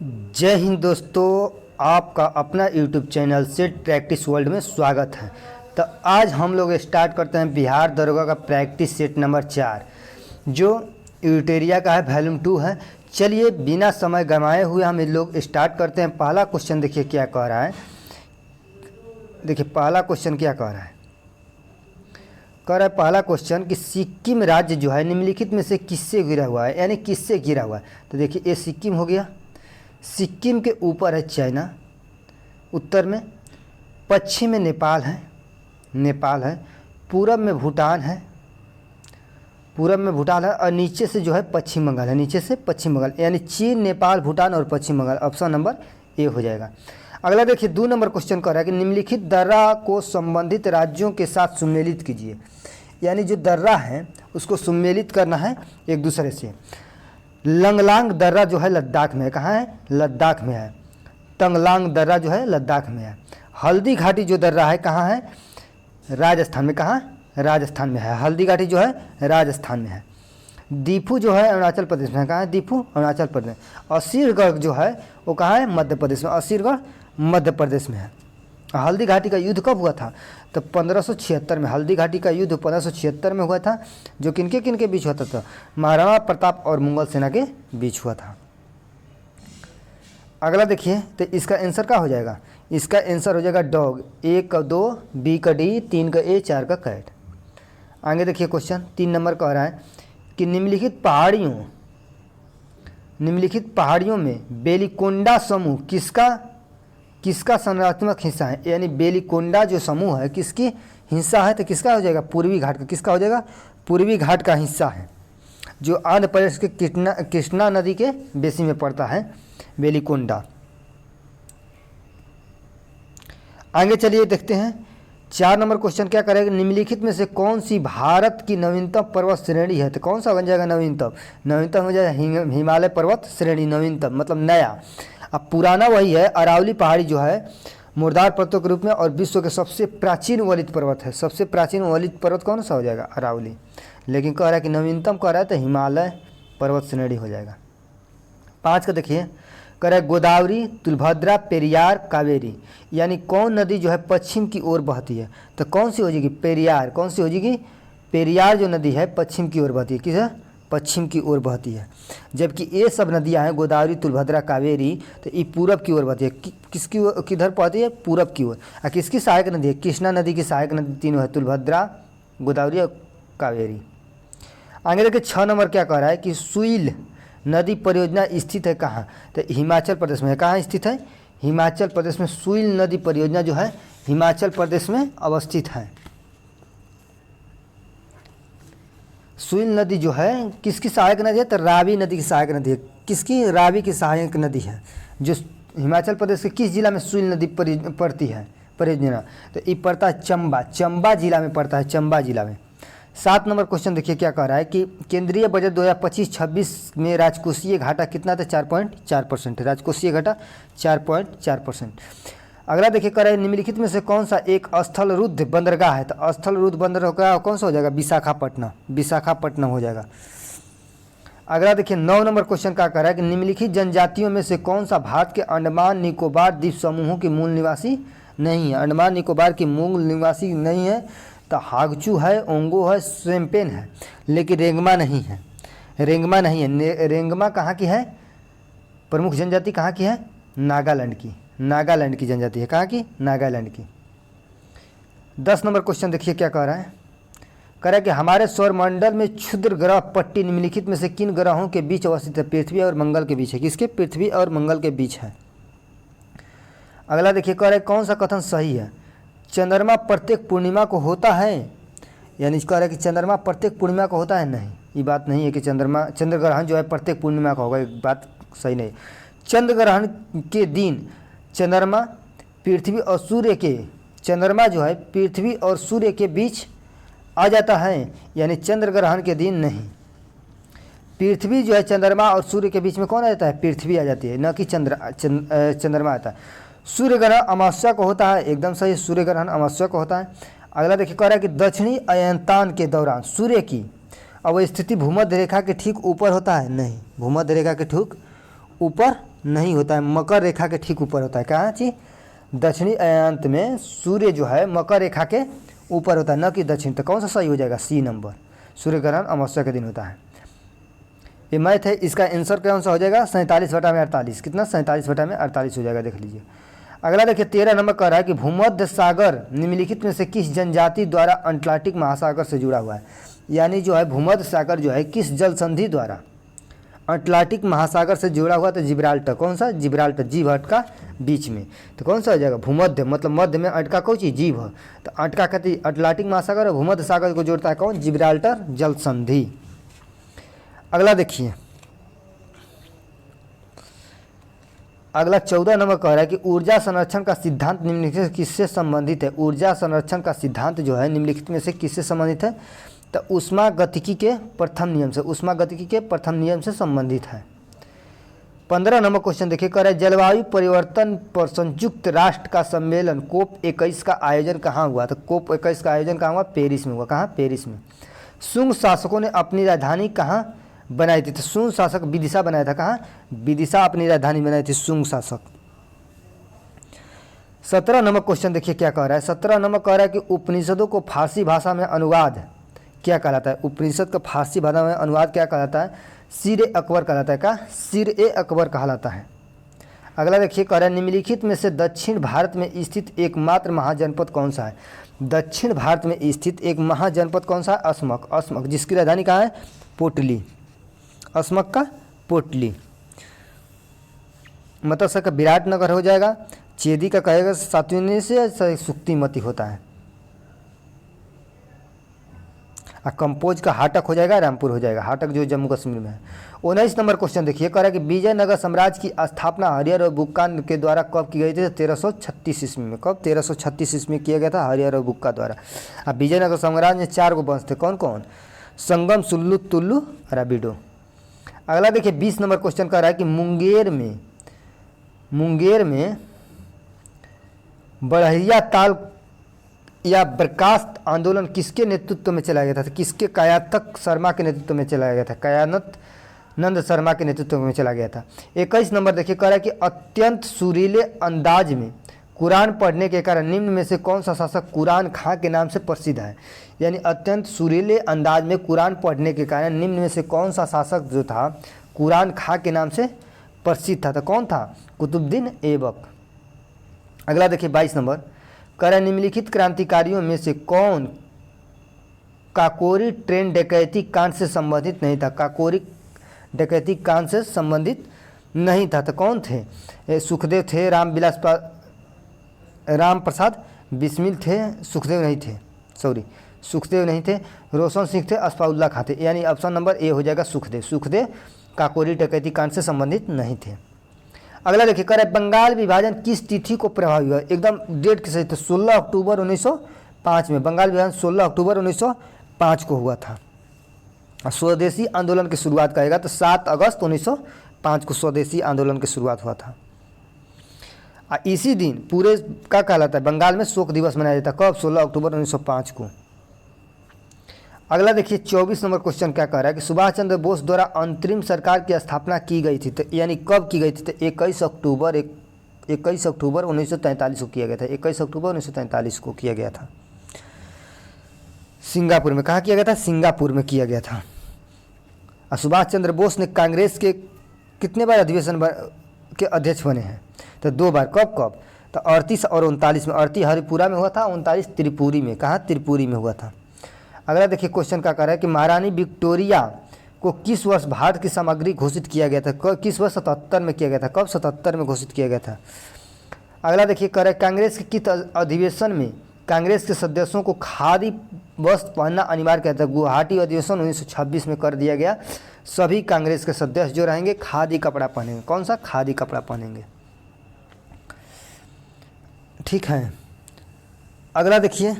जय हिंद दोस्तों, आपका अपना YouTube channel set practice world में स्वागत है। तो आज हम लोग स्टार्ट करते हैं बिहार दरोगा का प्रैक्टिस सेट नंबर 4 जो यूटेरिया का है, वॉल्यूम 2 है। चलिए बिना समय गंवाए हुए हम लोग स्टार्ट करते हैं। पहला क्वेश्चन देखिए क्या कह रहा है। देखिए पहला क्वेश्चन क्या कह रहा है। कह रहा है पहला क्वेश्चन कि सिक्किम राज्य जो है निम्नलिखित में से किससे घिरा हुआ है, यानी किससे घिरा हुआ है। तो देखिए ये सिक्किम हो गया। सिक्किम के ऊपर है चाइना, उत्तर में, पश्चिम में नेपाल है, पूरब में भूटान है, और नीचे से जो है पश्चिम बंगाल है, नीचे से पश्चिम बंगाल, यानी चीन, नेपाल, भूटान और पश्चिम बंगाल। ऑप्शन नंबर ए हो जाएगा। अगला देखिए 2 नंबर क्वेश्चन कर रहा है कि निम्नलिखित दर्रा को संबंधित राज्यों के साथ सम्मिलित कीजिए। यानी जो दर्रा है उसको सम्मिलित करना है एक दूसरे से। लंगलांग दर्रा जो है लद्दाख में है। कहाँ है? लद्दाख में है। तंगलांग दर्रा जो है लद्दाख में है। हल्दी घाटी जो दर्रा है कहाँ है? राजस्थान में। कहाँ? राजस्थान में है। हल्दी घाटी जो है राजस्थान में है। दीफू जो है अरुणाचल प्रदेश में है। कहाँ है? दीफू अरुणाचल प्रदेश। असीरगढ़ जो है वो कहाँ है? मध्य प्रदेश में। असीरगढ़ मध्य प्रदेश में है। हल्दी घाटी का युद्ध कब हुआ था? तो 1576 में। हल्दी घाटी का युद्ध 1576 में हुआ था, जो किनके बीच हुआ था? महाराणा प्रताप और मुगल सेना के बीच हुआ था। अगला देखिए, तो इसका आंसर क्या हो जाएगा? इसका आंसर हो जाएगा डॉग। ए का 2, बी का डी, 3 का ए, 4 का कैट। आगे देखिए क्वेश्चन 3 नंबर कह रहा है कि निम्नलिखित पहाड़ियों में बेलीकोंडा समूह किसका संरचनात्मक हिस्सा है? यानी बेलीकोंडा जो समूह है किसकी हिस्सा है? तो किसका हो जाएगा? पूर्वी घाट का। किसका हो जाएगा? पूर्वी घाट का हिस्सा है, जो आंध्र प्रदेश के कृष्णा नदी के बेसिन में पड़ता है बेलीकोंडा। आगे चलिए देखते हैं 4 नंबर क्वेश्चन क्या करेगा। निम्नलिखित में से कौन सी भारत की नवीनतम पर्वत श्रेणी है? तो कौन सा बन जाएगा नवीनतम? नवीनतम हो जाएगा हिमालय पर्वत श्रेणी। नवीनतम मतलब नया। अब पुराना वही है अरावली पहाड़ी जो है मुर्दार पर्वतों के रूप में, और विश्व के सबसे प्राचीन वलित पर्वत है। सबसे प्राचीन वलित पर्वत कौन सा हो जाएगा? अरावली। लेकिन कह रहा है कि नवीनतम कह रहा है तो हिमालय पर्वत श्रेणी हो जाएगा। 5 का देखिए, कह रहा है गोदावरी, तुलभद्रा, पेरियार, कावेरी, यानी कौन नदी जो है पश्चिम की ओर बहती है? तो कौन सी हो जाएगी? पेरियार। कौन सी हो जाएगी? पेरियार जो नदी है पश्चिम की ओर बहती है। किस? पश्चिम की ओर बहती है। जबकि ये सब नदियां हैं गोदावरी, तुलभद्रा, कावेरी, तो ये पूरब की ओर बहती है। किसकी किधर बहती है? पूरब की ओर। और किसकी सहायक नदी है? कृष्णा नदी की सहायक नदी तीनों है, तुलभद्रा, गोदावरी और कावेरी। आगे देखिए 6 नंबर क्या कह रहा है कि सुइल नदी परियोजना स्थित है कहाँ? तो हिमाचल प्रदेश में है। कहाँ स्थित है? हिमाचल प्रदेश में। सुइल नदी परियोजना जो है हिमाचल प्रदेश में अवस्थित है। सुइल नदी जो है किसकी सहायक नदी है? तो रावी नदी की सहायक नदी है। किसकी? रावी की सहायक नदी है, जो हिमाचल प्रदेश के किस जिला में सुइल नदी पड़ती है परियोजना? तो ये पड़ता है चंबा जिला में पड़ता है, चंबा जिला में। 7 नंबर क्वेश्चन देखिए क्या कह रहा है कि केंद्रीय बजट 2025-26 में राजकोषीय घाटा कितना था? 4.4%। राजकोषीय घाटा 4.4%। अगला देखिए कह रहा है निम्नलिखित में से कौन सा एक स्थलरुद्ध बंदरगाह है? तो स्थलरुद्ध बंदरगाह कौन सा हो जाएगा? विशाखापट्टनम हो जाएगा। अगला देखिए 9 नंबर क्वेश्चन क्या कह रहा है कि निम्नलिखित जनजातियों में से कौन सा भारत के अंडमान निकोबार द्वीप समूहों के मूल निवासी नहीं है? अंडमान निकोबार की मूल निवासी नहीं है तो हागचू है, ओंगो है, स्वेम्पेन है, लेकिन रेंगमा नहीं है। रेंगमा कहाँ की है? प्रमुख जनजाति कहाँ की है? नागालैंड की जनजाति है। कहाँ की? नागालैंड की। 10 नंबर क्वेश्चन देखिए क्या कह रहा है। कह रहा है कि हमारे सौरमंडल में क्षुद्र ग्रह पट्टी निम्नलिखित में से किन ग्रहों के बीच अवस्थित है? पृथ्वी और मंगल के बीच है। किसके? पृथ्वी और मंगल के बीच है। अगला देखिए कह रहा है कौन सा कथन सही है? चंद्रमा प्रत्येक पूर्णिमा को होता है, यानी कह रहा है कि चंद्रमा प्रत्येक पूर्णिमा को होता है। नहीं, ये बात नहीं है कि चंद्र ग्रहण जो है प्रत्येक पूर्णिमा का होगा। ये बात सही नहीं। चंद्र ग्रहण के दिन चंद्रमा जो है पृथ्वी और सूर्य के बीच आ जाता है, यानी चंद्र ग्रहण के दिन नहीं। पृथ्वी जो है चंद्रमा और सूर्य के बीच में कौन आ जाता है? पृथ्वी आ जाती है, न कि चंद्रमा आता है। सूर्य ग्रहण अमावस्या को होता है। एकदम सही, सूर्य ग्रहण अमावस्या को होता है। अगला देखिए कह रहा है कि दक्षिणी अयनतान के दौरान सूर्य की अवस्थिति भूमध्य रेखा के ठीक ऊपर होता है। नहीं, भूमध्य रेखा के ठीक ऊपर नहीं होता है, मकर रेखा के ठीक ऊपर होता है। कहाँ जी? दक्षिणी अयांत में सूर्य जो है मकर रेखा के ऊपर होता है, न कि दक्षिण। तो कौन सा सही हो जाएगा? सी नंबर। सूर्य ग्रहण अमावस्या के दिन होता है। ये मैथ है, इसका आंसर कौन सा हो जाएगा? 47/48। कितना? 47/48 हो जाएगा, देख लीजिए। अगला देखिए 13 नंबर कह रहा है कि भूमध्य सागर निम्नलिखित में से किस जनजाति द्वारा अटलांटिक महासागर से जुड़ा हुआ है? यानी जो है भूमध्य सागर जो है किस जल संधि द्वारा अटलांटिक महासागर से जुड़ा हुआ? तो जिब्राल्टर। कौन सा? जिब्राल्टर। जीव अटका बीच में, तो कौन सा हो जाएगा? भूमध्य, मतलब मध्य में अटका कौन चीज? जीव। तो अटका कहती अटलांटिक महासागर और भूमध्य सागर को जोड़ता है कौन? जिब्राल्टर जल संधि। अगला देखिए, अगला 14 नंबर कह रहा है कि ऊर्जा संरक्षण का सिद्धांत निम्नलिखित से किससे संबंधित है? ऊर्जा संरक्षण का सिद्धांत जो है निम्नलिखित में से किससे संबंधित है? तो ऊष्मागतिकी के प्रथम नियम से, ऊष्मागतिकी के प्रथम नियम से संबंधित है। 15 नंबर क्वेश्चन देखिए, कह रहा है जलवायु परिवर्तन पर संयुक्त राष्ट्र का सम्मेलन COP 21 का आयोजन कहाँ हुआ? तो COP 21 का आयोजन कहाँ हुआ? पेरिस में हुआ। कहाँ? पेरिस में। शुंग शासकों ने अपनी राजधानी कहाँ बनाई थी? तो शुंग शासक विदिशा बनाया था। कहाँ? विदिशा अपनी राजधानी बनाई थी शुंग शासक। 17 नंबर क्वेश्चन देखिए क्या कह रहा है। 17 नंबर कह रहा है कि उपनिषदों को फारसी भाषा में अनुवाद क्या कहलाता है? उपनिषद का फारसी भाषा में अनुवाद क्या कहलाता है? सिर अकबर कहलाता है। क्या? सिर अकबर कहलाता है। अगला देखिए कह रहा है निम्नलिखित में से दक्षिण भारत में स्थित एकमात्र महाजनपद कौन सा है? दक्षिण भारत में स्थित एक महाजनपद कौन सा है? असमक। असमक, जिसकी राजधानी कहाँ है? पोटली। असमक का पोटली। मतलब का विराटनगर हो जाएगा। चेदी का कहेगा सातवीं से सुक्तिमती होता है। और कंपोज का हाटक हो जाएगा, रामपुर हो जाएगा। हाटक जो जम्मू कश्मीर में है। 19 नंबर क्वेश्चन देखिए कह रहा है कि विजयनगर साम्राज्य की स्थापना हरिहर और बुक्का के द्वारा कब की गई थी? 1336 ईस्वी में। कब? 1336 ईस्वी में किया गया था हरिहर और बुक्का द्वारा। अब विजयनगर साम्राज्य में 4 गो वंश थे। कौन कौन? संगम, सुल्लू, तुल्लू, राबिडो। अगला देखिए 20 नंबर क्वेश्चन कह रहा है कि मुंगेर में बढ़िया ताल या बर्खास्त आंदोलन किसके नेतृत्व में चलाया गया था? किसके? कयातक शर्मा के नेतृत्व में चलाया गया था। कयानत नंद शर्मा के नेतृत्व में चला गया था। 21 नंबर देखिए कह रहा है कि अत्यंत सुरीले अंदाज में कुरान पढ़ने के कारण निम्न में से कौन सा शासक कुरान खां के नाम से प्रसिद्ध है? यानी अत्यंत सुरीले अंदाज में कुरान पढ़ने के कारण निम्न में से कौन सा शासक जो था कुरान खां के नाम से प्रसिद्ध था? तो कौन था? कुतुबुद्दीन ऐबक। अगला देखिए 22 नंबर कह रहा है निम्नलिखित क्रांतिकारियों में से कौन काकोरी ट्रेन डकैती कांड से संबंधित नहीं था? काकोरी डकैती कांड से संबंधित नहीं था। तो कौन थे? सुखदेव थे, राम प्रसाद बिस्मिल थे, सुखदेव नहीं थे, सुखदेव नहीं थे, रोशन सिंह थे, अस्फाउल्ला खां थे। यानी ऑप्शन नंबर ए हो जाएगा सुखदेव। सुखदेव काकोरी डकैती कांड से संबंधित नहीं थे। अगला देखिए कह रहा है बंगाल विभाजन किस तिथि को प्रभावी हुआ? एकदम डेट के सही थे 16 अक्टूबर 1905 में। बंगाल विभाजन 16 अक्टूबर 1905 को हुआ था। स्वदेशी आंदोलन की शुरुआत करेगा तो 7 अगस्त 1905 को स्वदेशी आंदोलन की शुरुआत हुआ था। इसी दिन पूरे क्या कहलाता है? बंगाल में शोक दिवस मनाया जाता है। कब? 16 अक्टूबर 1905 को। अगला देखिए 24 नंबर क्वेश्चन क्या कह रहा है कि सुभाष चंद्र बोस द्वारा अंतरिम सरकार की स्थापना की गई थी। तो यानी कब की गई थी? तो 21 अक्टूबर 1943 को किया गया था। 21 अक्टूबर 1943 को किया गया था सिंगापुर में। कहाँ किया गया था? सिंगापुर में किया गया था। और सुभाष चंद्र बोस ने कांग्रेस के कितने बार अधिवेशन के अध्यक्ष बने हैं? तो 2 बार। कब कब? तो 38 और 39 में। 38 हरिपुरा में हुआ था, 39 त्रिपुरी में। कहाँ? त्रिपुरी में हुआ था। अगला देखिए क्वेश्चन क्या कर रहा है कि महारानी विक्टोरिया को किस वर्ष भारत की सामग्री घोषित किया गया था? किस वर्ष? 77 में किया गया था। कब? 77 में घोषित किया गया था। अगला देखिए कह रहा है कांग्रेस के किस अधिवेशन में कांग्रेस के सदस्यों को खादी वस्त्र पहनना अनिवार्य किया था? गुवाहाटी अधिवेशन 1926 में कर दिया गया। सभी कांग्रेस के सदस्य जो रहेंगे खादी कपड़ा पहनेंगे। कौन सा? खादी कपड़ा पहनेंगे। ठीक है। अगला देखिए,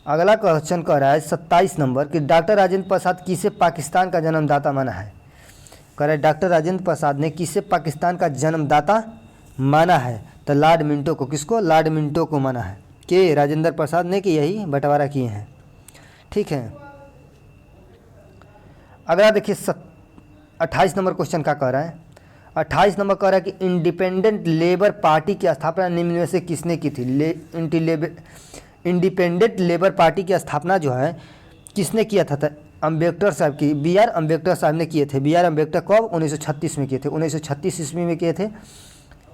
अगला क्वेश्चन कह रहा है 27 नंबर कि डॉक्टर राजेंद्र प्रसाद किसे पाकिस्तान का जन्मदाता माना है? कह रहा है डॉक्टर राजेंद्र प्रसाद ने किसे पाकिस्तान का जन्मदाता माना है? तो लॉर्ड मिंटो को। किसको? लॉर्ड मिंटो को माना है। के राजेंद्र प्रसाद ने कि यही बंटवारा किए हैं। ठीक है। अगला देखिए 28 नंबर क्वेश्चन क्या कह रहा है? 28 नंबर कह रहा है कि इंडिपेंडेंट लेबर पार्टी की स्थापना निम्न में से किसने की थी। इंडिपेंडेंट लेबर पार्टी की स्थापना जो है किसने किया था अम्बेडकर साहब की, B.R. अम्बेडकर साहब ने किए थे। B.R. अम्बेडकर कब 1936 में किए थे, 1936 ईस्वी में किए थे,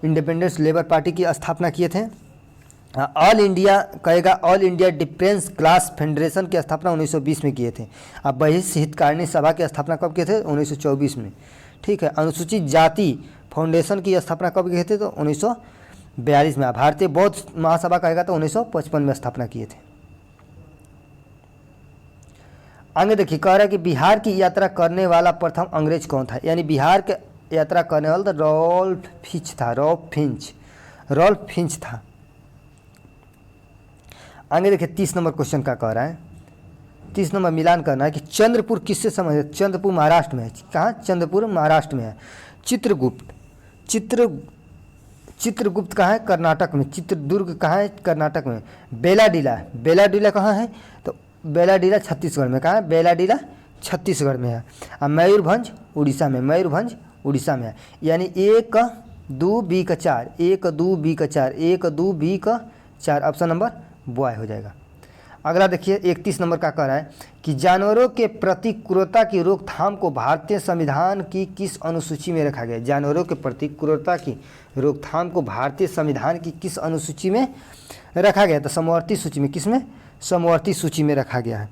इंडिपेंडेंस लेबर पार्टी की स्थापना किए थे। ऑल इंडिया कहेगा all India defence class federation की स्थापना 1920 में किए थे। अब बहिष्ठ हितकारिणी सभा की स्थापना कब किए थे, 1924 में। ठीक है, अनुसूचित जाति फाउंडेशन की स्थापना कब किए थे, तो 1942 में। भारतीय बौद्ध महासभा कहेगा तो 1955 में स्थापना किए थे। आगे देखिए, कह रहा है कि बिहार की यात्रा करने वाला प्रथम अंग्रेज कौन था, यानी बिहार के यात्रा करने वाला तो रॉल्फ फिंच था, रॉल्फ फिंच था। आगे देखिए 30 नंबर क्वेश्चन का कह रहा है, 30 नंबर मिलान करना है कि चंद्रपुर किससे संबंधित, चंद्रपुर महाराष्ट्र में है। कहाँ, चंद्रपुर महाराष्ट्र में है। चित्रगुप्त कहाँ है, कर्नाटक में। चित्रदुर्ग कहाँ है, कर्नाटक में। बेलाडीला कहाँ है, तो बेलाडीला छत्तीसगढ़ में। कहाँ है, बेलाडीला छत्तीसगढ़ में है। और मयूरभंज उड़ीसा में, उड़ीसा में है। यानी 1 2 B का 4, 1 2 B का 4, 1 2 B का 4, ऑप्शन नंबर बॉय हो जाएगा। अगला देखिए 31 नंबर का कह रहा है कि जानवरों के प्रति क्रूरता की रोकथाम को भारतीय संविधान की किस अनुसूची में रखा गया। जानवरों के प्रति क्रूरता की रोकथाम को भारतीय संविधान की किस अनुसूची में रखा गया, तो समवर्ती सूची में। किस में, समवर्ती सूची में रखा गया है।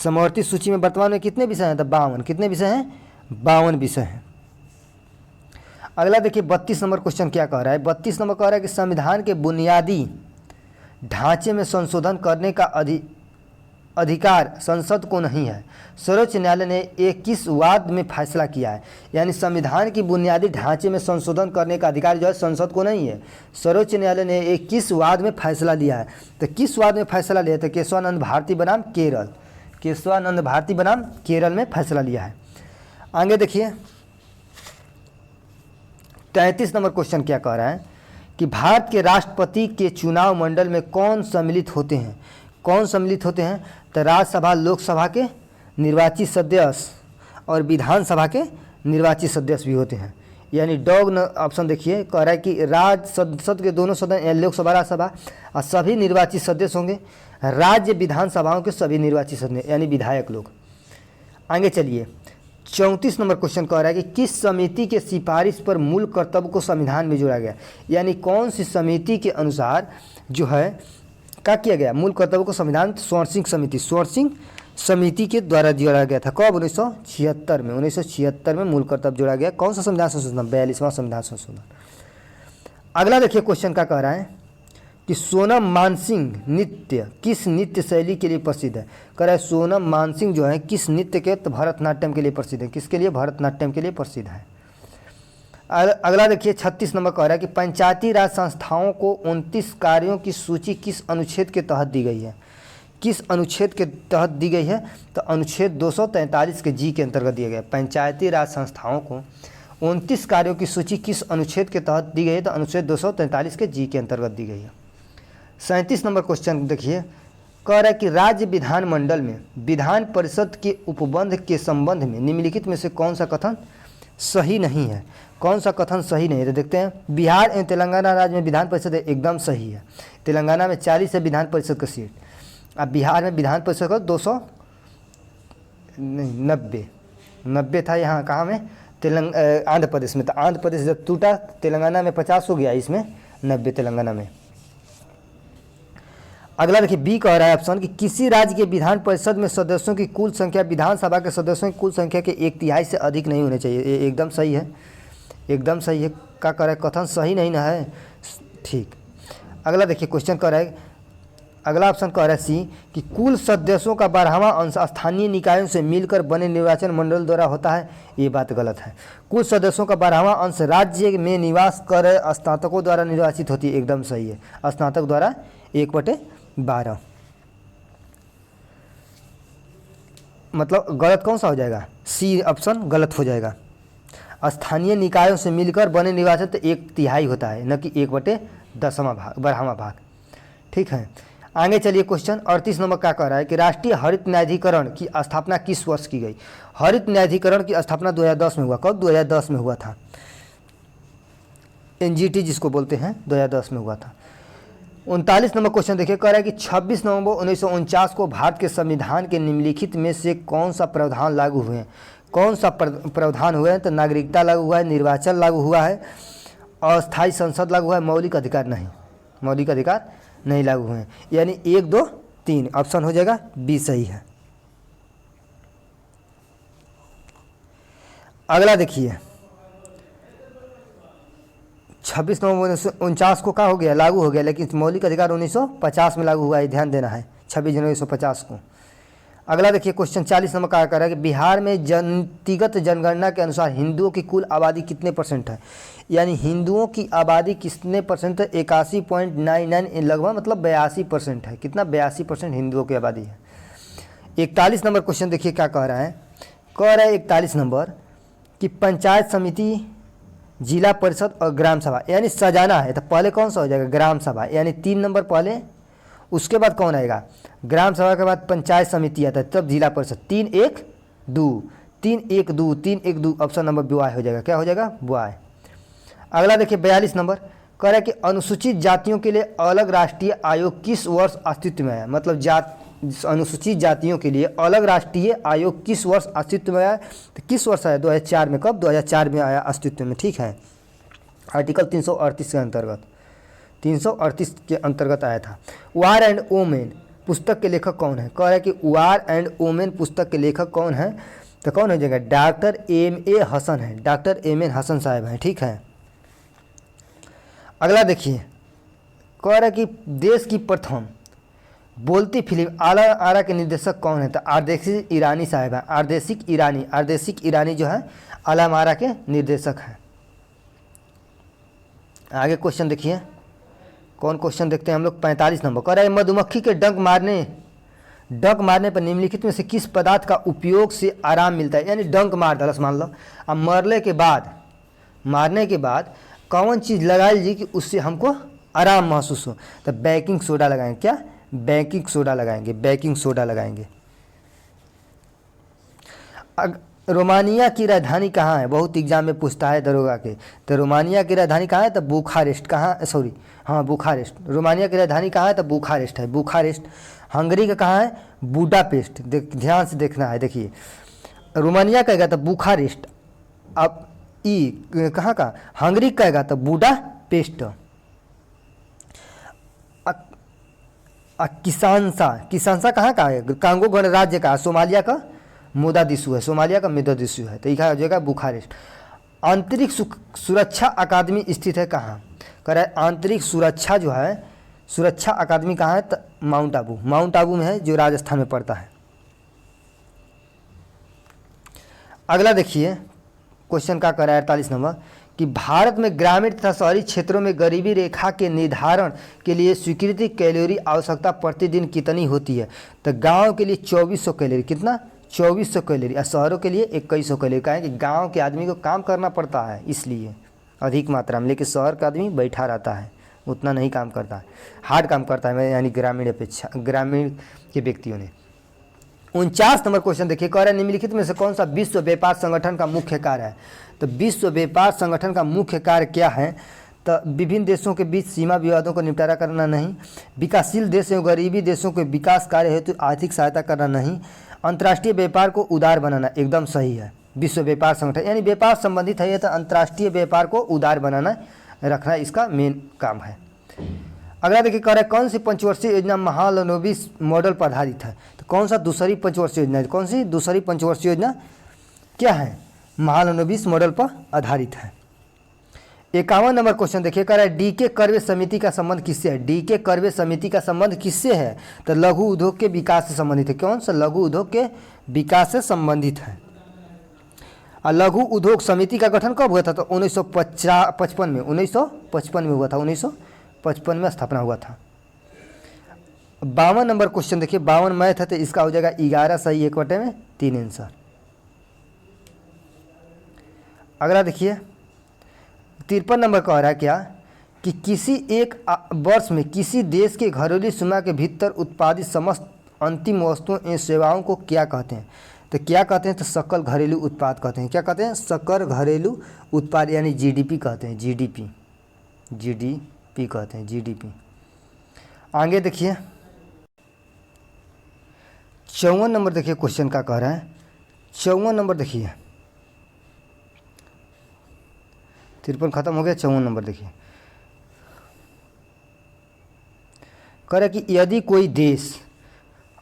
समवर्ती सूची में वर्तमान में कितने विषय हैं, तो 52। कितने विषय हैं, 52 विषय हैं। अगला देखिए 32 नंबर क्वेश्चन क्या कह रहा है। 32 नंबर कह रहा है कि संविधान के बुनियादी ढांचे में संशोधन करने का अधिकार संसद को नहीं है। सर्वोच्च न्यायालय ने एक किस वाद में फैसला किया है, यानी संविधान की बुनियादी ढांचे में संशोधन करने का अधिकार जो है संसद को नहीं है। सर्वोच्च न्यायालय ने एक किस वाद में फैसला लिया है, तो किस वाद में फैसला लिया, तो केशवानंद भारती बनाम केरल, केशवानंद भारती बनाम केरल में फैसला लिया है। आगे देखिए 33 नंबर क्वेश्चन क्या कह रहा है कि भारत के राष्ट्रपति के चुनाव मंडल में कौन सम्मिलित होते हैं, तो राज्यसभा लोकसभा के निर्वाचित सदस्य और विधानसभा के निर्वाचित सदस्य भी होते हैं। यानी डॉग ऑप्शन देखिए, कह रहा है कि राज्य संसद के दोनों सदन, लोकसभा राज्यसभा और सभी निर्वाचित सदस्य होंगे, राज्य विधानसभाओं के सभी निर्वाचित सदस्य यानी विधायक लोग। आगे चलिए 34 नंबर क्वेश्चन कह रहा है कि किस समिति के सिफारिश पर मूल कर्तव्य को संविधान में जोड़ा गया, यानी कौन सी समिति के अनुसार जो है क्या किया गया, मूल कर्तव्य को संविधान। स्वर्ण सिंह समिति के द्वारा जोड़ा गया था। कब, 1976 में। 1976 में मूल कर्तव्य जोड़ा गया। कौन सा संविधान संशोधन, 42वां संविधान संशोधन। अगला देखिए क्वेश्चन का कह रहा है कि सोनम मानसिंह नृत्य किस नृत्य शैली के लिए प्रसिद्ध है। कह रहा है सोनम मानसिंह जो है किस नृत्य के, तो भरतनाट्यम के लिए प्रसिद्ध है। किसके लिए, भरतनाट्यम के लिए प्रसिद्ध है। अगला देखिए 36 नंबर कह रहा है कि पंचायती राज संस्थाओं को 29 कार्यों की सूची किस अनुच्छेद के तहत दी गई है। किस अनुच्छेद के तहत दी गई है, तो अनुच्छेद 243 के जी के अंतर्गत दिया गया। पंचायती राज संस्थाओं को 29 कार्यों की सूची किस अनुच्छेद के तहत दी गई है, तो अनुच्छेद 243 के जी के अंतर्गत दी गई है। 37 नंबर क्वेश्चन देखिए, कह रहा है कि राज्य विधानमंडल में विधान परिषद के उपबंध के संबंध में निम्नलिखित में से कौन सा कथन सही नहीं है। कौन सा कथन सही नहीं है, तो देखते हैं। बिहार एवं तेलंगाना राज्य में विधान परिषद एकदम सही है। तेलंगाना में 40 है विधान परिषद का सीट, अब बिहार में विधान परिषद का 290 था। यहाँ कहाँ में, आंध्र प्रदेश में। तो आंध्र प्रदेश जब टूटा तेलंगाना में 50 हो गया, इसमें 90 तेलंगाना में। अगला देखिए बी कह रहा है ऑप्शन कि किसी राज्य के विधान परिषद में सदस्यों की कुल संख्या विधानसभा के सदस्यों की कुल संख्या के 1/3 से अधिक नहीं होने चाहिए। ये एकदम सही है, एकदम सही है। क्या कह रहा है, कथन सही नहीं ना है, ठीक। अगला देखिए क्वेश्चन कह रहा है, अगला ऑप्शन कह रहा है सी कि कुल सदस्यों का 12वां अंश स्थानीय निकायों से मिलकर बने निर्वाचन मंडल द्वारा होता है। ये बात गलत है। कुल सदस्यों का 12वां अंश राज्य में निवास कर रहे स्नातकों द्वारा निर्वाचित होती है। एकदम सही है, स्नातक द्वारा 1/12। मतलब गलत कौन सा हो जाएगा, सी ऑप्शन गलत हो जाएगा। स्थानीय निकायों से मिलकर बने निर्वाचन तो 1/3 होता है, न कि 1/10वां भाग। ठीक है, आगे चलिए क्वेश्चन 38 नंबर क्या कह रहा है कि राष्ट्रीय हरित न्यायाधिकरण की स्थापना किस वर्ष की गई। हरित न्यायाधिकरण की स्थापना 2010 में हुआ। कब, 2010 में हुआ था। NGT जिसको बोलते हैं, 2010 में हुआ था। 39 नंबर क्वेश्चन देखिए, कह रहा है कि 26 नवंबर 1949 को भारत के संविधान के निम्नलिखित में से कौन सा प्रावधान लागू हुए हैं? कौन सा प्रावधान हुए हैं? तो नागरिकता लागू हुआ है, निर्वाचन लागू हुआ है, अस्थायी संसद लागू हुआ है, मौलिक अधिकार नहीं, मौलिक अधिकार नहीं लागू हुए हैं। यानी 1, 2, 3 ऑप्शन हो जाएगा बी सही है। अगला देखिए, 26 नवंबर 1949 को क्या हो गया? लागू हो गया, लेकिन मौलिक अधिकार 1950 में लागू हुआ है, ध्यान देना है, 26 जनवरी 1950 को। अगला देखिए क्वेश्चन 40 नंबर का कर रहा है कि बिहार में व्यक्तिगत जनगणना के अनुसार हिंदुओं की कुल आबादी कितने परसेंट है? यानी हिंदुओं की आबादी कितने परसेंट है? 81.99 लगभग, मतलब 82% है। कितना? 82% हिंदुओं की आबादी है। 41 नंबर क्वेश्चन देखिए क्या कह रहा है, 41 नंबर कि पंचायत समिति, जिला परिषद और ग्राम सभा यानी सजाना है, तो पहले कौन सा हो जाएगा? ग्राम सभा, यानी 3 नंबर पहले, उसके बाद कौन आएगा? ग्राम सभा के बाद पंचायत समिति आता है, तब जिला परिषद। 3, 1, 2, 3, 1, 2, 3, 1, 2 ऑप्शन नंबर बॉय हो जाएगा। क्या हो जाएगा? बॉय। अगला देखिए 42 नंबर, कह रहा है कि अनुसूचित जातियों के लिए अलग राष्ट्रीय आयोग किस वर्ष अस्तित्व में है? मतलब अनुसूचित जातियों के लिए अलग राष्ट्रीय आयोग किस वर्ष अस्तित्व में आया? तो किस वर्ष आया? 2004 में। कब? 2004 में आया अस्तित्व में, ठीक है। आर्टिकल 338 के अंतर्गत, 338 के अंतर्गत आया था। वार एंड वोमेन पुस्तक के लेखक कौन है? कह रहा है कि वार एंड वोमेन पुस्तक के लेखक कौन है? तो कौन हो जाएगा? Doctor M.A. हसन है, डॉक्टर M.N. हसन साहब हैं, ठीक है। अगला देखिए, कह रहा है कि देश की प्रथम बोलती फिल्म आरा के निर्देशक कौन है? तो आरदेशिक ईरानी साहब हैं, आरदेशिक ईरानी जो है आरा के निर्देशक हैं। आगे क्वेश्चन देखिए, कौन क्वेश्चन देखते हैं हम लोग? 45 नंबर, कह रहा है मधुमक्खी के डंक मारने पर निम्नलिखित में से किस पदार्थ का उपयोग से आराम मिलता है? यानी डंक मार दलस मान लो, अब मारने के बाद कौन चीज़ लगाई लीजिए कि उससे हमको आराम महसूस हो? तो बेकिंग सोडा लगाएंगे। क्या? बेकिंग सोडा लगाएंगे। रोमानिया की राजधानी कहाँ है? बहुत एग्जाम में पूछता है दरोगा के। तो रोमानिया की राजधानी कहाँ है? तो बुखारेस्ट। कहाँ? सॉरी, हाँ बुखारेस्ट। रोमानिया की राजधानी कहाँ है? तो बुखारेस्ट है, बुखारेस्ट। हंगरी का कहाँ है? बुडापेस्ट। ध्यान से देखना है, देखिए रोमानिया कहेगा तो बुखारेस्ट, अब कहाँ का? हंगरी कहेगा तो बुडापेस्ट। किसानसा कहाँ का है? कांगो गणराज्य का, सोमालिया का मोदादिशु है, तो यह हो जाएगा बुखारेस्ट। आंतरिक सुरक्षा अकादमी स्थित है कहाँ? कह रहा है आंतरिक सुरक्षा जो है, सुरक्षा अकादमी कहाँ है? तो माउंट आबू में है, जो राजस्थान में पड़ता है। अगला देखिए क्वेश्चन का कह रहा है 48 नंबर कि भारत में ग्रामीण तथा शहरी क्षेत्रों में गरीबी रेखा के निर्धारण के लिए स्वीकृत कैलोरी आवश्यकता प्रतिदिन कितनी होती है? तो गांव के लिए 2400 कैलोरी। कितना? 2400 कैलोरी। और शहरों के लिए 2100 कैलोरी। कहें कि गांव के आदमी को काम करना पड़ता है इसलिए अधिक मात्रा में, लेकिन शहर का आदमी बैठा रहता है, उतना नहीं काम करता है, हार्ड काम करता है, यानी ग्रामीण के व्यक्तियों ने। 49 नंबर क्वेश्चन देखिए, कह रहा है निम्नलिखित में से कौन सा विश्व व्यापार संगठन का मुख्य कार्य है? तो विश्व व्यापार संगठन का मुख्य कार्य क्या है? तो विभिन्न देशों के बीच सीमा विवादों को निपटारा करना नहीं, विकासशील देश एवं गरीबी देशों के विकास कार्य हेतु आर्थिक सहायता करना नहीं, अंतर्राष्ट्रीय व्यापार को उदार बनाना। एकदम सही है, विश्व व्यापार संगठन यानी व्यापार संबंधित है, तो अंतर्राष्ट्रीय व्यापार को उदार बनाना रखना इसका मेन काम है। अगला देखिए, कह रहा है कौन सी पंचवर्षीय योजना महालनोबिस मॉडल पर आधारित है? तो कौन सा दूसरी पंचवर्षीय योजना है? कौन सी दूसरी पंचवर्षीय योजना क्या है? महालनोबिस मॉडल पर आधारित है। 51 नंबर क्वेश्चन देखिए, कह रहा है डी के कर्वे समिति का संबंध किससे है? डी के कर्वे समिति का संबंध किससे है? तो लघु उद्योग के विकास से संबंधित है। कौन सा? लघु उद्योग के विकास से संबंधित है। और लघु उद्योग समिति का गठन कब हुआ था? तो 1955 में, 1955 में हुआ था, 1955 में स्थापना हुआ था। 52 नंबर क्वेश्चन देखिए, 52 मैथ है, तो इसका हो जाएगा 11 सही 1/3 आंसर। अगला देखिए 53 नंबर कह रहा है क्या कि किसी एक वर्ष में किसी देश के घरेलू सीमा के भीतर उत्पादित समस्त अंतिम वस्तुओं एवं सेवाओं को क्या कहते हैं? तो क्या कहते हैं? तो सकल घरेलू उत्पाद कहते हैं। क्या कहते हैं? सकल घरेलू उत्पाद यानी GDP कहते हैं, GDP। जीडीपी कहते हैं, जीडीपी। आगे देखिए 54 नंबर देखिए क्वेश्चन का कह रहा है। 54 नंबर देखिए, 53 खत्म हो गया, 54 नंबर देखिए कह रहा है कि यदि कोई देश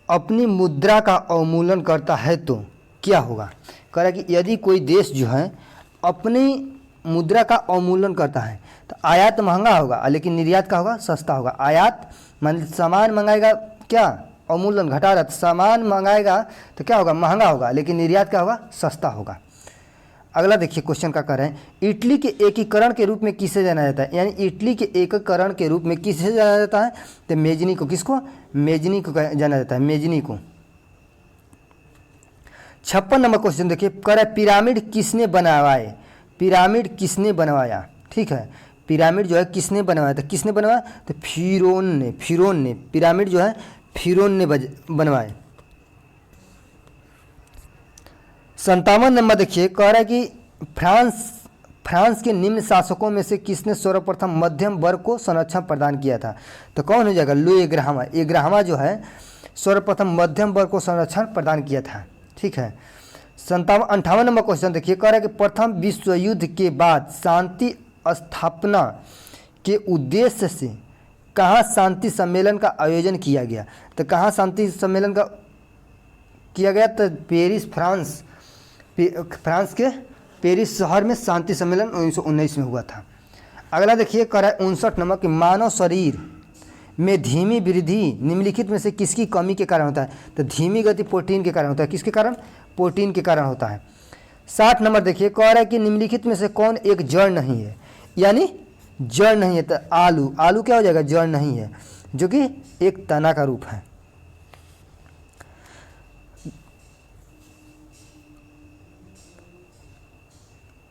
अपनी मुद्रा का अवमूल्यन करता है तो क्या होगा। कह रहा है कि यदि कोई देश जो है अपनी मुद्रा का अवमूल्यन करता है तो आयात महंगा होगा लेकिन निर्यात का होगा सस्ता होगा। आयात मान सामान मंगाएगा, क्या अवमूल्यन घटा रहा, तो सामान मंगाएगा तो क्या होगा महंगा होगा, लेकिन निर्यात क्या होगा सस्ता होगा। अगला देखिए क्वेश्चन का कर रहे हैं, इटली के एकीकरण के रूप में किसे जाना जाता है। यानी इटली के एकीकरण के रूप में किसे जाना जाता है, तो मेजनी को। किसको, मेजनी को जाना जाता है, मेजनी को। 56 नंबर क्वेश्चन देखिए, कह रहा है पिरामिड किसने बनवाए। पिरामिड किसने बनवाया, ठीक है, पिरामिड जो है किसने बनवाया, तो किसने बनवाया, तो फिरौन ने पिरामिड जो है फिरौन ने बनवाए। 57 नंबर देखिए, कह रहा है कि फ्रांस के निम्न शासकों में से किसने सर्वप्रथम मध्यम वर्ग को संरक्षण प्रदान किया था, तो कौन हो जाएगा, लुई ग्राहम। ग्राहम जो है सर्वप्रथम मध्यम वर्ग को संरक्षण प्रदान किया था, ठीक है। 58 नंबर क्वेश्चन देखिए, कह रहा है कि प्रथम विश्व युद्ध के बाद शांति स्थापना के उद्देश्य से कहाँ शांति सम्मेलन का आयोजन किया गया, तो कहाँ शांति सम्मेलन का किया गया, तो पेरिस, फ्रांस के पेरिस शहर में शांति सम्मेलन 1919 में हुआ था। अगला देखिए कह रहा है 59 नंबर कि मानव शरीर में धीमी वृद्धि निम्नलिखित में से किसकी कमी के कारण होता है, तो धीमी गति प्रोटीन के कारण होता है। किसके कारण, प्रोटीन के कारण होता है। 60 नंबर देखिए, कह रहा है कि निम्नलिखित में से कौन एक जड़ नहीं है, यानी जड़ नहीं है, तो आलू क्या हो जाएगा, जड़ नहीं है, जो कि एक तना का रूप है।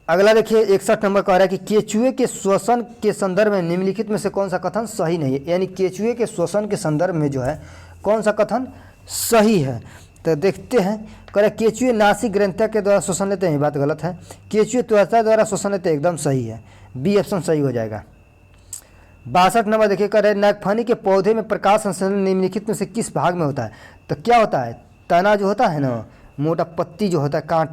अगला देखिए 61 नंबर कह रहा है कि केचुए के श्वसन के संदर्भ में निम्नलिखित में से कौन सा कथन सही नहीं है। यानी केचुए के श्वसन के संदर्भ में जो है कौन सा कथन सही है, तो देखते हैं। कह रहा है केचुए नासिक ग्रंथिया के द्वारा श्वसन लेते हैं, ये बात गलत है। केचुए त्वचा द्वारा श्वसन लेते हैं, एकदम सही है, बी ऑप्शन सही हो जाएगा। 62 नंबर देखिए, कह रहे हैं नागफनी के पौधे में प्रकाश संश्लेषण निम्नलिखित में से किस भाग में होता है, तो क्या होता है, तना जो होता है ना, मोटा पत्ती जो होता है, कांट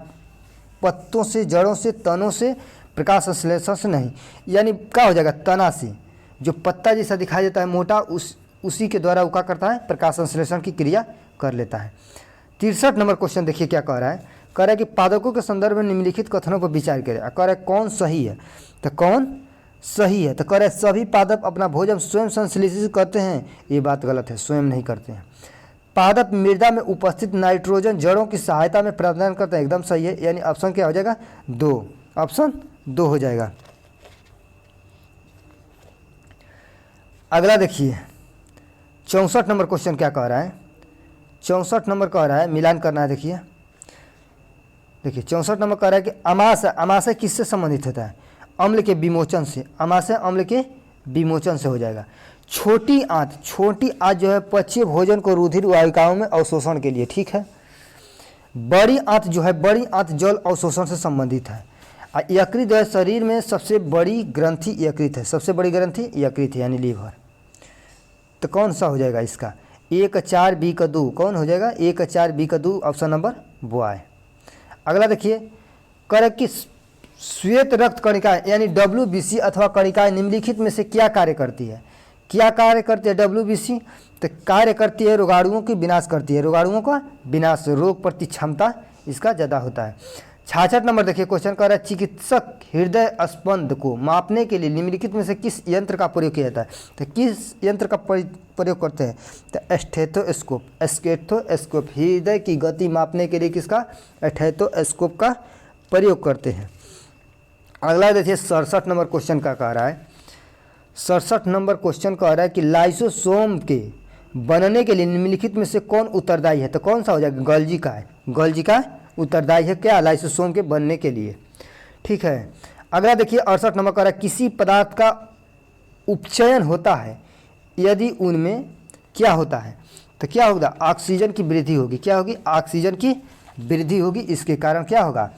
पत्तों से, जड़ों से, तनों से, प्रकाश संश्लेषण से नहीं। यानी क्या हो जाएगा, तना से, जो पत्ता जैसा दिखाई देता है मोटा, उसी के द्वारा वो क्या करता है, प्रकाश संश्लेषण की क्रिया कर लेता है। 63 नंबर क्वेश्चन देखिए क्या कह रहा है, कह रहा है कि पादपों के संदर्भ में निम्नलिखित कथनों पर विचार करें। कह रहा है कौन सही है, तो कौन सही है, तो कह रहा है सभी पादप अपना भोजन स्वयं संश्लेषित करते हैं, ये बात गलत है, स्वयं नहीं करते हैं। पादप मृदा में उपस्थित नाइट्रोजन जड़ों की सहायता में प्रदान करते हैं, एकदम सही है, यानी ऑप्शन क्या हो जाएगा, 2, ऑप्शन 2 हो जाएगा। अगला देखिए 64 नंबर क्वेश्चन क्या कह रहा है, 64 नंबर कह रहा है, मिलान करना है। देखिए 64 नंबर कह रहा है कि अमाशय किससे संबंधित होता है, अम्ल के विमोचन से, अमाशय अम्ल के विमोचन से हो जाएगा। छोटी आंत जो है पच्य भोजन को रुधिर वाहिकाओं में अवशोषण के लिए, ठीक है। बड़ी आंत जो है, बड़ी आंत जल अवशोषण से संबंधित है। यकृत जो है शरीर में सबसे बड़ी ग्रंथि यकृत है, सबसे बड़ी ग्रंथि यकृत है, यानी लीवर। तो कौन सा हो जाएगा इसका, 1 4 बी का 2, कौन हो जाएगा, 1 4 बी का 2, ऑप्शन नंबर बॉय। अगला देखिए, कर कि श्वेत रक्त कणिकाएं यानी WBC अथवा कणिकाएं निम्नलिखित में से क्या कार्य करती है, क्या कार्य करती है WBC, तो कार्य करती है रोगाणुओं की विनाश करती है, रोगाणुओं का विनाश, रोग प्रति क्षमता इसका ज़्यादा होता है। 66 नंबर देखिए क्वेश्चन कर रहा है, चिकित्सक हृदय स्पंद को मापने के लिए निम्नलिखित में से किस यंत्र का प्रयोग किया जाता है, तो किस यंत्र का प्रयोग करते हैं, तो स्टेथोस्कोप, हृदय की गति मापने के लिए किसका, स्टेथोस्कोप का प्रयोग करते हैं। अगला देखिए 67 नंबर क्वेश्चन का कह रहा है, 67 नंबर क्वेश्चन कह रहा है कि लाइसोसोम के बनने के लिए निम्नलिखित में से कौन उत्तरदायी है, तो कौन सा हो जाएगा, गोल्जी का है, गोल्जी का उत्तरदायी है क्या, लाइसोसोम के बनने के लिए, ठीक है। अगला देखिए 68 नंबर कह रहा है, किसी पदार्थ का उपचयन होता है यदि उनमें क्या होता है, तो क्या होगा, ऑक्सीजन की वृद्धि होगी, क्या होगी, ऑक्सीजन की वृद्धि होगी, इसके कारण क्या होगा,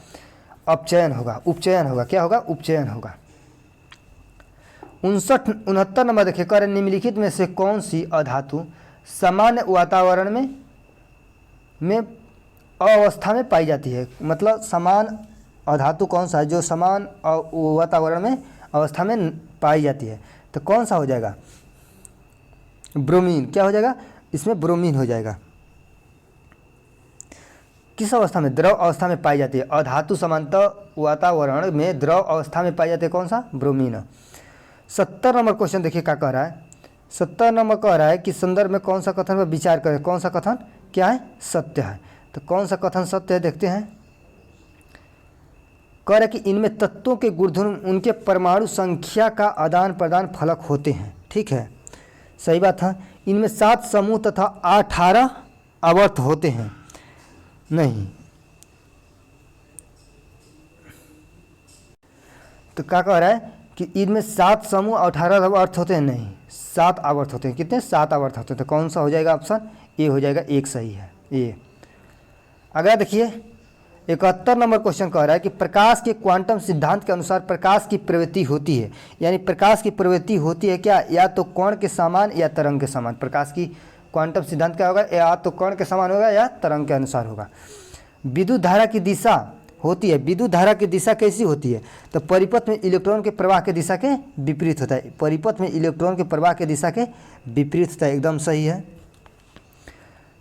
अपचयन होगा, उपचयन होगा, क्या होगा, उपचयन होगा। 69 नंबर देखिए, कह रहे निम्नलिखित में से कौन सी अधातु सामान्य वातावरण में अवस्था में पाई जाती है। मतलब समान अधातु कौन सा है जो समान वातावरण में अवस्था में पाई जाती है, तो कौन सा हो जाएगा, ब्रोमीन। क्या हो जाएगा इसमें, ब्रोमीन हो जाएगा। किस अवस्था में, द्रव अवस्था में पाई जाती है। अधातु समानतः वातावरण में द्रव अवस्था में पाई जाती है, कौन सा, ब्रोमीन। 70 नंबर क्वेश्चन देखिए क्या कह रहा है। 70 नंबर कह रहा है कि संदर्भ में कौन सा कथन पर विचार करें। कौन सा कथन क्या है, सत्य है। तो कौन सा कथन सत्य है देखते हैं। कह रहे कि इनमें तत्वों के गुणधर्म उनके परमाणु संख्या का आदान प्रदान फलक होते हैं। ठीक है, सही बात है। इनमें 7 समूह तथा 18 आवर्त होते हैं। नहीं, तो क्या कह रहा है कि इनमें 7 समूह 18 आवर्त होते हैं। नहीं, 7 आवर्त होते हैं। कितने, 7 आवर्त होते हैं। तो कौन सा हो जाएगा ऑप्शन ए हो जाएगा, एक सही है ए। अगला देखिए 71 नंबर क्वेश्चन कह रहा है कि प्रकाश के क्वांटम सिद्धांत के अनुसार प्रकाश की प्रवृत्ति होती है। यानी प्रकाश की प्रवृत्ति होती है क्या, या तो कण के समान या तरंग के समान। प्रकाश की क्वांटम सिद्धांत क्या होगा, या तो कण के समान होगा या तरंग के अनुसार होगा। विद्युत धारा की दिशा होती है। विद्युत धारा की दिशा कैसी होती है, तो परिपथ में इलेक्ट्रॉन के प्रवाह के दिशा के विपरीत होता है। परिपथ में इलेक्ट्रॉन के प्रवाह के दिशा के विपरीत होता है, एकदम सही है।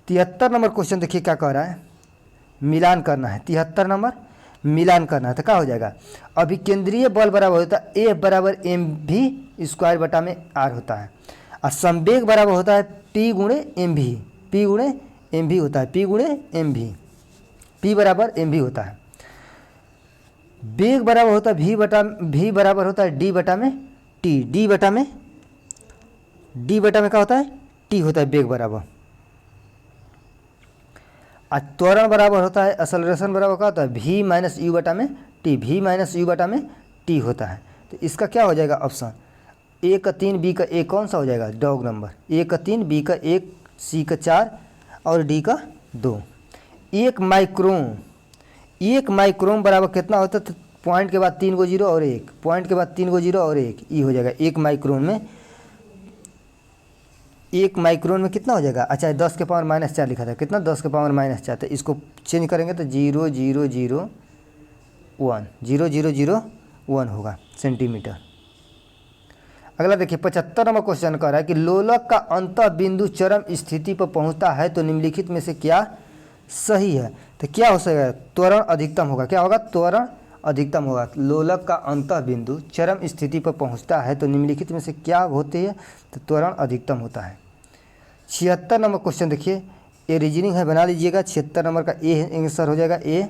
73 नंबर क्वेश्चन देखिए क्या कह रहा है, मिलान करना है। 73 नंबर मिलान करना है, तो क्या हो जाएगा, अभिकेंद्रीय बल बराबर होता है ए बराबर एम भी स्क्वायर बटा में आर होता है। और संवेग बराबर होता है पी गुणे एम भी, पी गुणे एम भी होता है, पी गुणे एम भी, पी बराबर एम भी होता है। वेग बराबर होता है भी बराबर होता है डी बटा में टी, डी बटा में क्या होता है, टी होता है वेग बराबर। और त्वरण बराबर होता है, एक्सेलरेशन बराबर क्या होता है, भी माइनस यू बटा में टी, भी माइनस यू बटा में टी होता है। तो इसका क्या हो जाएगा ऑप्शन ए का 3, बी का 1, कौन सा हो जाएगा, डॉग नंबर। ए का 3, बी का 1, सी का 4 और डी का 2। 1 माइक्रोन बराबर कितना होता है, तो पॉइंट के बाद 3 गो जीरो और 1, पॉइंट के बाद 3 गो जीरो और 1, ये हो जाएगा 1 माइक्रोन में। 1 माइक्रोन में कितना हो जाएगा, अच्छा 10 के पावर -4 लिखा था, कितना 10 के पावर -4, तो इसको चेंज करेंगे तो 0.0001 होगा सेंटीमीटर। अगला देखिए 75 नंबर क्वेश्चन कह रहा है कि लोलक का अंतः बिंदु चरम स्थिति पर पहुंचता है तो निम्नलिखित में से क्या सही है। तो क्या हो सकेगा, त्वरण अधिकतम होगा। क्या होगा, त्वरण अधिकतम होगा। लोलक का अंतः बिंदु चरम स्थिति पर पहुंचता है तो निम्नलिखित में से क्या होती है, तो त्वरण अधिकतम होता है। 76 नंबर क्वेश्चन देखिए, ये रीजनिंग है, बना लीजिएगा। 76 नंबर का ए आंसर हो जाएगा ए।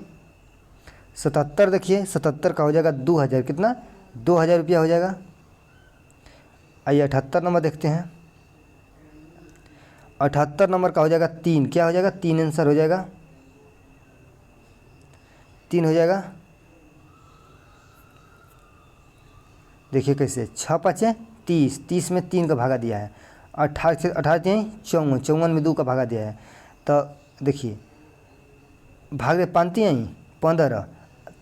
77 देखिए, 77 का हो जाएगा 2000, कितना 2000 रुपया हो जाएगा। आइए 78 नंबर देखते हैं। 78 नंबर का हो जाएगा 3, क्या हो जाएगा, 3 आंसर हो जाएगा, 3 हो जाएगा। देखिए कैसे, 6 5 30, 30 में 3 का भागा दिया है। 18 54, 54 में 2 का भागा दिया है। तो देखिए भाग दे, 5 3 15,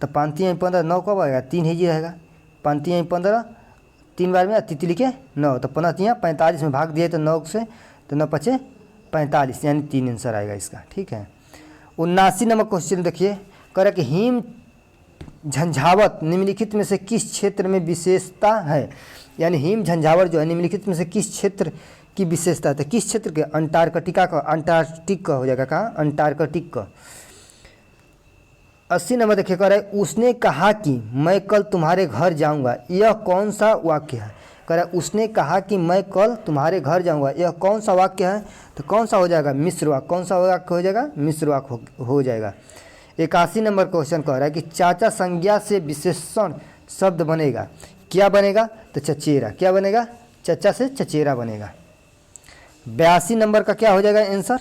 तो 5 3 15, 9 कब आएगा, 3 ही रहेगा। 5 3 15, 3 बार में तितली के 9, तो 15 3 45 में भाग दिया तो 9 से, तो 9 5 45, यानी 3 आंसर आएगा इसका। ठीक है। 79 नंबर क्वेश्चन देखिए, कह रहा है कि हिम झंझावत निम्नलिखित में से किस क्षेत्र में विशेषता है। यानी हिम झंझावत जो है निम्नलिखित में से किस क्षेत्र की विशेषता है, तो किस क्षेत्र के, अंटार्कटिका का, अंटार्कटिक का हो जाएगा, कहाँ, अंटार्कटिक का। 80 नंबर देखिए, कह रहा है उसने कहा कि मैं कल तुम्हारे घर जाऊंगा, यह कौन सा वाक्य है। कह रहा है उसने कहा कि मैं कल तुम्हारे घर जाऊंगा, यह कौन सा वाक्य है, तो कौन सा हो जाएगा, मिश्र वाक्य। कौन सा वाक्य हो जाएगा, मिश्र वाक्य हो जाएगा। 81 नंबर क्वेश्चन कह रहा है कि चाचा संज्ञा से विशेषण शब्द बनेगा, क्या बनेगा, तो चचेरा। क्या बनेगा, चचा से चचेरा बनेगा। 82 नंबर का क्या हो जाएगा आंसर,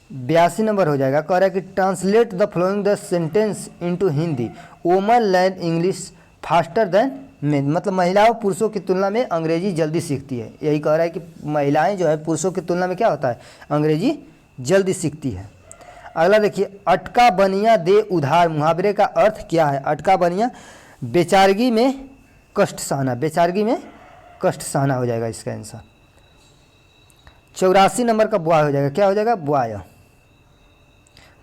82 नंबर हो जाएगा। कह रहा है कि translate the following the sentence into Hindi, woman learn English faster than main. मतलब महिलाओं पुरुषों की तुलना में अंग्रेजी जल्दी सीखती है। यही कह रहा है कि महिलाएं जो है पुरुषों की तुलना में क्या होता है, अंग्रेजी जल्दी सीखती है। अगला देखिए, अटका बनिया दे उधार मुहावरे का अर्थ क्या है। अटका बनिया बेचारगी में कष्ट सहना, बेचारगी में कष्ट सहना हो जाएगा इसका आंसर। 84 नंबर का बुआय हो जाएगा, क्या हो जाएगा? बुआय।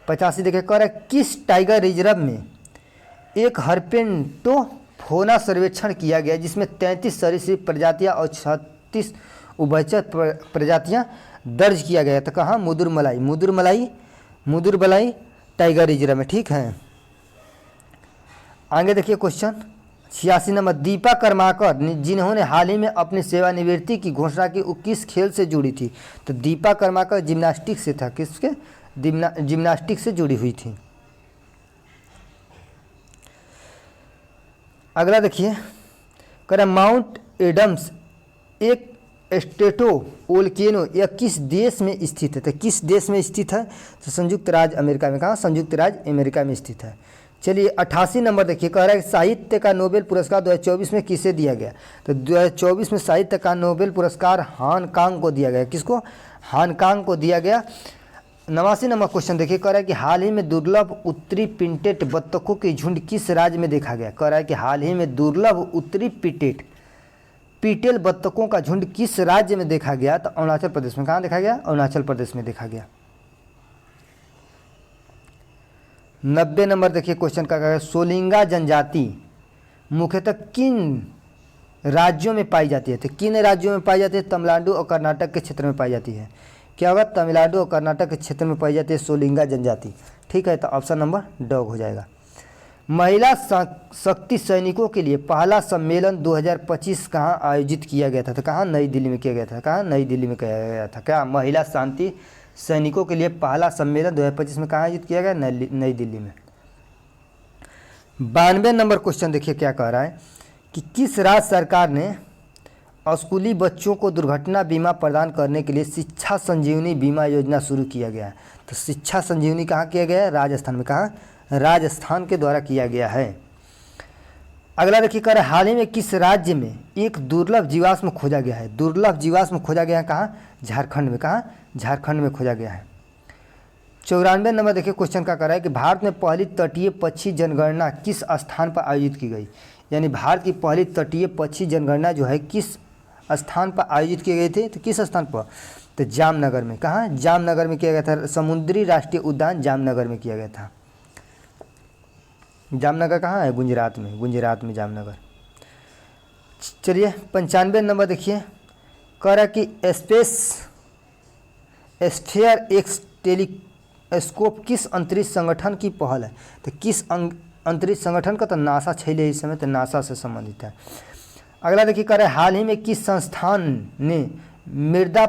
85 देखिए कह रहा है किस टाइगर रिजर्व में एक हरपेंटो फोना सर्वेक्षण किया गया जिसमें 33 सरीसृप प्रजातियां और 36 उभयचर प्रजातियां दर्ज किया गया? तो कहाँ? मुदुरमलाई टाइगर रिजर्व में, ठीक है। आगे देखिए क्वेश्चन 86 नंबर, दीपा कर्माकर जिन्होंने हाल ही में अपनी सेवानिवृत्ति की घोषणा की वो किस खेल से जुड़ी थी? तो दीपा कर्माकर जिम्नास्टिक से था, किसके? जिम्नास्टिक से जुड़ी हुई थी। अगला देखिए कह रहा माउंट एडम्स एक स्टेटो वोल्केनो यह किस देश में स्थित है? तो किस देश में स्थित है? तो संयुक्त राज्य अमेरिका में। कहाँ? संयुक्त राज्य अमेरिका में स्थित है। चलिए 88 नंबर देखिए कह रहा है साहित्य का नोबेल पुरस्कार 2024 में किसे दिया गया? तो 2024 में साहित्य का नोबेल पुरस्कार हांगकांग को दिया गया। किसको? हांगकांग को दिया गया। 89 नंबर क्वेश्चन देखिए कह रहा है कि हाल ही में दुर्लभ उत्तरी पिंटेट बत्तखों के झुंड किस राज्य में देखा गया? कह रहा है कि हाल ही में दुर्लभ उत्तरी पीटेल बत्तखों का झुंड किस राज्य में देखा गया? तो अरुणाचल प्रदेश में। कहाँ देखा गया? अरुणाचल प्रदेश में देखा गया। 90 नंबर देखिए क्वेश्चन का कहा है सोलिंगा जनजाति मुख्यतः किन राज्यों में पाई जाती है? तो किन राज्यों में पाई जाती है? तमिलनाडु और कर्नाटक के क्षेत्र में पाई जाती है। क्या होगा? तमिलनाडु और कर्नाटक के क्षेत्र में पाई जाती है सोलिंगा जनजाति, ठीक है। तो ऑप्शन नंबर डॉग हो जाएगा। महिला शक्ति सैनिकों के लिए पहला सम्मेलन 2025 कहाँ आयोजित किया गया था? तो कहाँ? नई दिल्ली में किया गया था। कहाँ? नई दिल्ली में किया गया था। क्या? महिला शांति सैनिकों के लिए पहला सम्मेलन 2025 में कहाँ आयोजित किया गया? नई दिल्ली में। 92 नंबर क्वेश्चन देखिए क्या कह रहा है कि किस राज्य सरकार ने स्कूली बच्चों को दुर्घटना बीमा प्रदान करने के लिए शिक्षा संजीवनी बीमा योजना शुरू किया गया है? तो शिक्षा संजीवनी कहाँ किया गया है? राजस्थान में। कहाँ? राजस्थान के द्वारा किया गया है। अगला देखिए कह रहा है हाल ही में किस राज्य में एक दुर्लभ जीवाश्म खोजा गया है? दुर्लभ जीवाश्म खोजा गया है कहाँ? झारखंड में। कहाँ? झारखंड में खोजा गया है। 94 नंबर देखिए क्वेश्चन का कह रहा है कि भारत में पहली तटीय पक्षी जनगणना किस स्थान पर आयोजित की गई? यानी भारत की पहली तटीय पक्षी जनगणना जो है किस स्थान पर आयोजित की गई थी? तो किस स्थान पर? तो जामनगर में। कहाँ? जामनगर में किया गया था। समुद्री राष्ट्रीय उद्यान जामनगर में किया गया था। जामनगर कहाँ है? गुजरात में। गुजरात में जामनगर। चलिए 95 नंबर देखिए कह रहा है कि स्फीयर एक्स टेलीस्कोप किस अंतरिक्ष संगठन की पहल है? तो किस अंतरिक्ष संगठन का? तो नासा छैले इस समय, तो नासा से संबंधित है। अगला देखिए कह रहा है हाल ही में किस संस्थान ने मृदा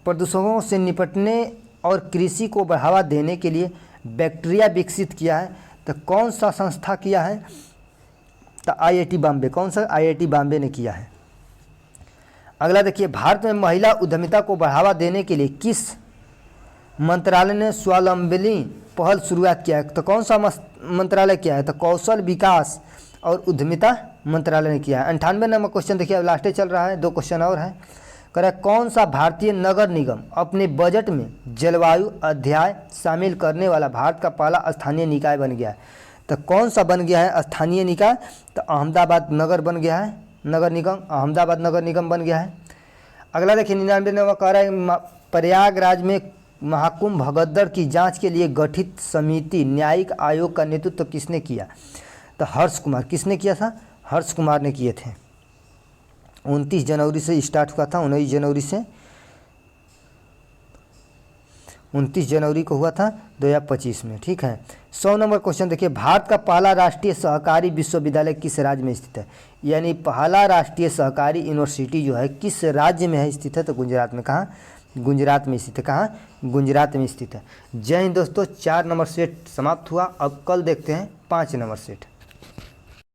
प्रदूषणों से निपटने और कृषि को बढ़ावा देने के लिए बैक्टीरिया विकसित किया है? तो कौन सा संस्था किया है? तो IIT बॉम्बे। कौन सा? IIT बॉम्बे ने किया है। अगला देखिए भारत में महिला उद्यमिता को बढ़ावा देने के लिए किस मंत्रालय ने स्वावलंबनी पहल शुरुआत किया है? तो कौन सा मंत्रालय किया है? तो कौशल विकास और उद्यमिता मंत्रालय ने किया है। 98 नंबर क्वेश्चन देखिए अब लास्ट चल रहा है, 2 क्वेश्चन और है। कह रहा है कौन सा भारतीय नगर निगम अपने बजट में जलवायु अध्याय शामिल करने वाला भारत का पहला स्थानीय निकाय बन गया है? तो कौन सा बन गया है स्थानीय निकाय? तो अहमदाबाद नगर बन गया है, नगर निगम। अहमदाबाद नगर निगम बन गया है। अगला देखिए 99 नंबर कह रहा है प्रयागराज में महाकुंभ भगदड़ की जांच के लिए गठित समिति न्यायिक आयोग का नेतृत्व किसने किया? तो हर्ष कुमार। किसने किया था? हर्ष कुमार ने किए थे। 29 जनवरी से स्टार्ट हुआ था, 19 जनवरी को हुआ था 2025 में, ठीक है। 100 नंबर क्वेश्चन देखिए भारत का पहला राष्ट्रीय सहकारी विश्वविद्यालय किस राज्य में स्थित है? यानी पहला राष्ट्रीय सहकारी यूनिवर्सिटी जो है किस राज्य में है स्थित है? तो गुजरात में। कहाँ? गुजरात में स्थित है। कहाँ? गुजरात में स्थित है। जय हिंद दोस्तों, 4 नंबर सेट समाप्त हुआ। अब कल देखते हैं 5 नंबर सेट।